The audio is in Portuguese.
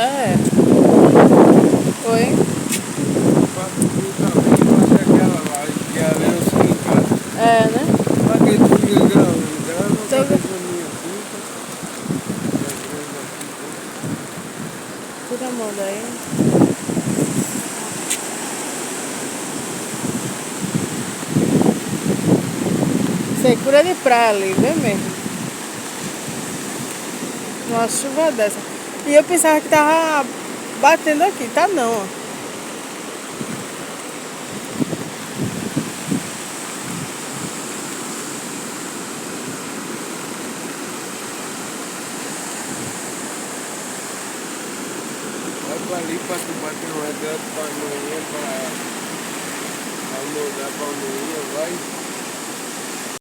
É. Oi? Pra subir também, fazer aquela laje que ali eu sei em casa. É, né? Pra que tu fica gravando? Grava a Tô... cabeça minha fica. E a grande aqui, Tira a mão daí. Secura de praia ali, vê mesmo. Uma chuva dessa. E eu pensava que tava batendo aqui, tá não, ó. vai pra ali pra tu bater um retrato pra amanhã, pra mudar pra amanhã, vai.